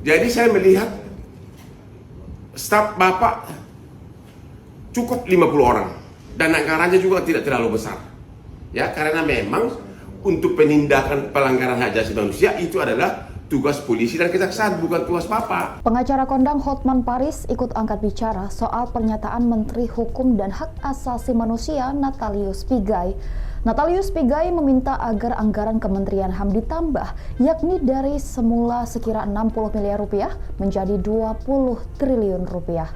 Jadi saya melihat staf Bapak cukup 50 orang dan anggarannya juga tidak terlalu besar. Ya, karena memang untuk penindakan pelanggaran hak asasi manusia itu adalah tugas polisi dan kejaksaan, bukan tugas Bapak. Pengacara kondang Hotman Paris ikut angkat bicara soal pernyataan Menteri Hukum dan Hak Asasi Manusia Natalius Pigai. Natalius Pigai meminta agar anggaran Kementerian HAM ditambah, yakni dari semula sekira 60 miliar rupiah menjadi 20 triliun rupiah.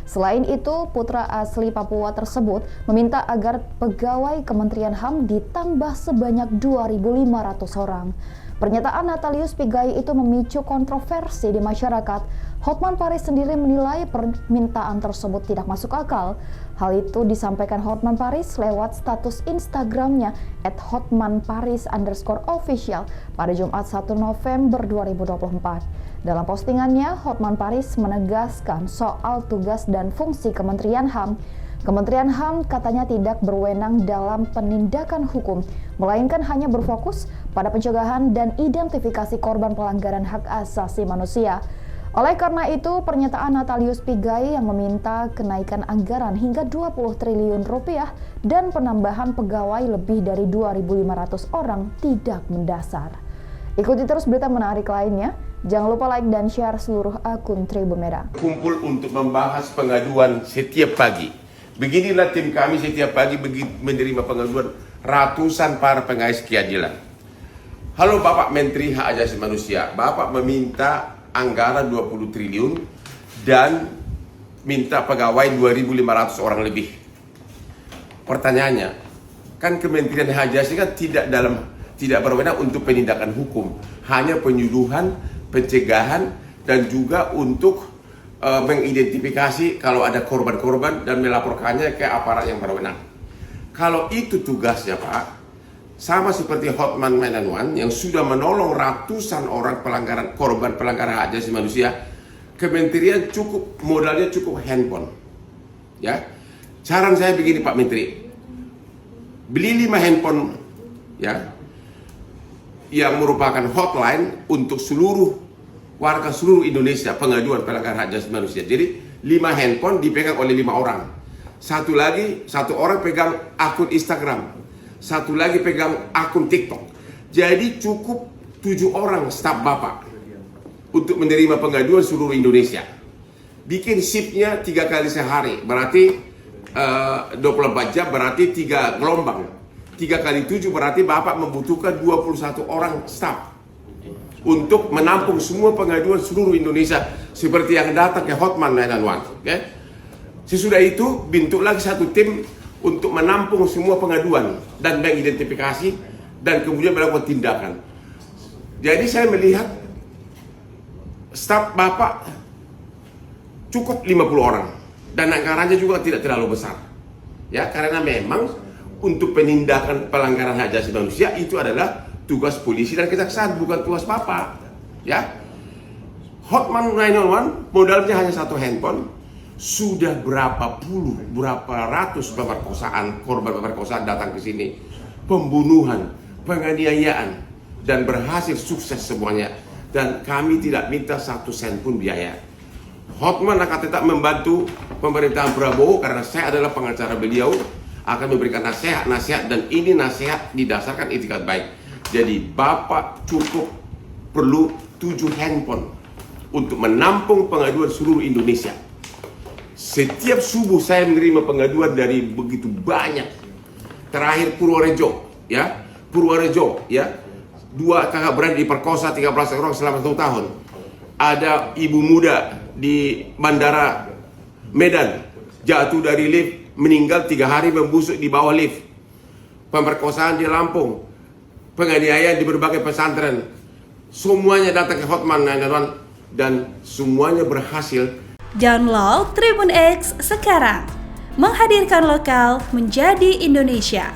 Selain itu, putra asli Papua tersebut meminta agar pegawai Kementerian HAM ditambah sebanyak 2.500 orang. Pernyataan Natalius Pigai itu memicu kontroversi di masyarakat. Hotman Paris sendiri menilai permintaan tersebut tidak masuk akal. Hal itu disampaikan Hotman Paris lewat status Instagramnya @hotmanparis_official pada Jumat 1 November 2024. Dalam postingannya, Hotman Paris menegaskan soal tugas dan fungsi Kementerian HAM. Kementerian HAM katanya tidak berwenang dalam penindakan hukum, melainkan hanya berfokus pada pencegahan dan identifikasi korban pelanggaran hak asasi manusia. Oleh karena itu, pernyataan Natalius Pigai yang meminta kenaikan anggaran hingga 20 triliun rupiah dan penambahan pegawai lebih dari 2.500 orang tidak mendasar. Ikuti terus berita menarik lainnya. Jangan lupa like dan share seluruh akun Tribun Medan. Kumpul untuk membahas pengaduan setiap pagi. Beginilah tim kami setiap pagi menerima pengaduan ratusan para pengais keadilan. Halo Bapak Menteri Hak Asasi Manusia, Bapak meminta anggaran 20 triliun dan minta pegawai 2.500 orang lebih. Pertanyaannya, kan Kementerian Hak Asasi kan tidak berwenang untuk penindakan hukum, hanya penyuluhan, pencegahan, dan juga untuk mengidentifikasi kalau ada korban-korban dan melaporkannya ke aparat yang berwenang. Kalau itu tugasnya Pak, sama seperti Hotman 911 yang sudah menolong ratusan orang korban pelanggaran hak asasi manusia, Kementerian modalnya cukup handphone. Ya, saran saya begini Pak Menteri, beli 5 handphone ya, yang merupakan hotline untuk seluruh warga seluruh Indonesia pengaduan pelanggaran hak asasi manusia. Jadi 5 handphone dipegang oleh 5 orang. Satu orang pegang akun Instagram, satu lagi pegang akun TikTok. Jadi cukup 7 orang staf Bapak untuk menerima pengaduan seluruh Indonesia. Bikin shiftnya 3 kali sehari, berarti 24 jam, berarti 3 gelombang. 3 kali 7 berarti Bapak membutuhkan 21 orang staf untuk menampung semua pengaduan seluruh Indonesia seperti yang datang ke Hotman 911. Okay? Sesudah itu bentuk lagi satu tim untuk menampung semua pengaduan dan mengidentifikasi dan kemudian melakukan tindakan. Jadi saya melihat staf Bapak cukup 50 orang dan anggarannya juga tidak terlalu besar. Ya, karena memang untuk penindakan pelanggaran hak asasi manusia itu adalah tugas polisi dan kejaksaan, bukan tugas Bapak. Ya, Hotman 911 modalnya hanya 1 handphone, sudah berapa ratus korban pemerkosaan datang ke sini, pembunuhan, penganiayaan, dan berhasil sukses semuanya. Dan kami tidak minta 1 sen pun biaya. Hotman akan tetap membantu pemerintahan Prabowo karena saya adalah pengacara beliau, akan memberikan nasihat dan ini nasihat didasarkan etikat baik. Jadi Bapak cukup perlu 7 handphone untuk menampung pengaduan seluruh Indonesia. Setiap subuh saya menerima pengaduan dari begitu banyak. Terakhir Purworejo, ya, 2 kakak beradik diperkosa 13 orang selama 1 tahun. Ada ibu muda di Bandara Medan jatuh dari lift, meninggal 3 hari membusuk di bawah lift. Pemerkosaan di Lampung, penganiayaan di berbagai pesantren, semuanya datang ke Hotman 911 dan semuanya berhasil. Download Tribun X sekarang, menghadirkan lokal menjadi Indonesia.